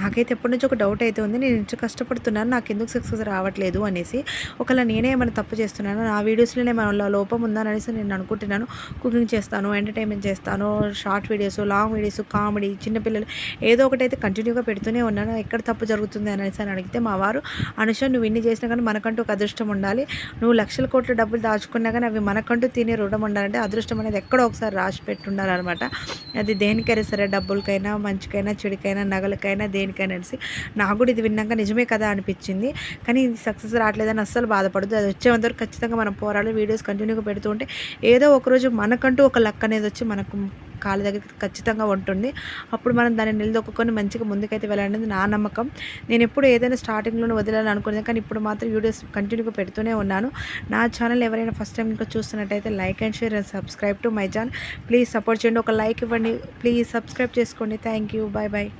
నాకైతే ఎప్పటి నుంచో ఒక డౌట్ అయితే ఉంది. నేను ఇంత కష్టపడుతున్నాను నాకెందుకు సక్సెస్ రావట్లేదు అనేసి. ఒకవేళ నేనే ఏమైనా తప్పు చేస్తున్నానా? నా వీడియోస్‌లోనే ఏమైనా లోపం ఉందా అనేసి నేను అనుకుంటున్నాను. కుకింగ్ చేస్తాను, ఎంటర్‌టైన్‌మెంట్ చేస్తాను, short videos, long videos, comedy, చిన్న పిల్లలు ఏదో ఒకటైతే కంటిన్యూగా పెడుతూనే ఉన్నాను. ఎక్కడ తప్పు జరుగుతుంది అనేసి అని అడిగితే మా వారు, "అనుష నువ్వు ఇన్ని చేసినా కానీ మనకంటూ ఒక అదృష్టం ఉండాలి. నువ్వు లక్షల కోట్ల డబ్బులు దాచుకున్నా కానీ అవి మనకంటూ తినే రుణం ఉండాలంటే అదృష్టం అనేది ఎక్కడో ఒకసారి రాసి పెట్టుండాలనమాట. అది దేనికైనా సరే డబ్బులకైనా, మంచికైనా, చెడుకైనా, నగలకైనా దేనికైనా అనేసి. నాకు కూడా ఇది విన్నాక నిజమే కదా అనిపించింది. కానీ ఇది సక్సెస్ రావట్లేదని అస్సలు బాధపడద్దు. అది వచ్చేంత వరకు ఖచ్చితంగా మనం పోరాడాలి. వీడియోస్ కంటిన్యూగా పెడుతూ ఉంటే ఏదో ఒకరోజు మనకంటూ ఒక లక్ అనేది వచ్చి మనకు కాళ్ళ దగ్గరికి ఖచ్చితంగా ఉంటుంది. అప్పుడు మనం దాన్ని నిలదొక్కుకొని మంచిగా ముందుకైతే వెళ్ళాలనేది నా నమ్మకం. నేను ఎప్పుడు ఏదైనా స్టార్టింగ్‌లోనే వదిలాలని అనుకునేది. కానీ ఇప్పుడు మాత్రం వీడియోస్ కంటిన్యూగా పెడుతూనే ఉన్నాను. నా ఛానల్ ఎవరైనా ఫస్ట్ టైం ఇంకా చూస్తున్నట్టయితే like and share and subscribe to my channel. Please support చేయండి. ఒక లైక్ ఇవ్వండి. ప్లీజ్ సబ్స్క్రైబ్ చేసుకోండి. Thank you. Bye bye.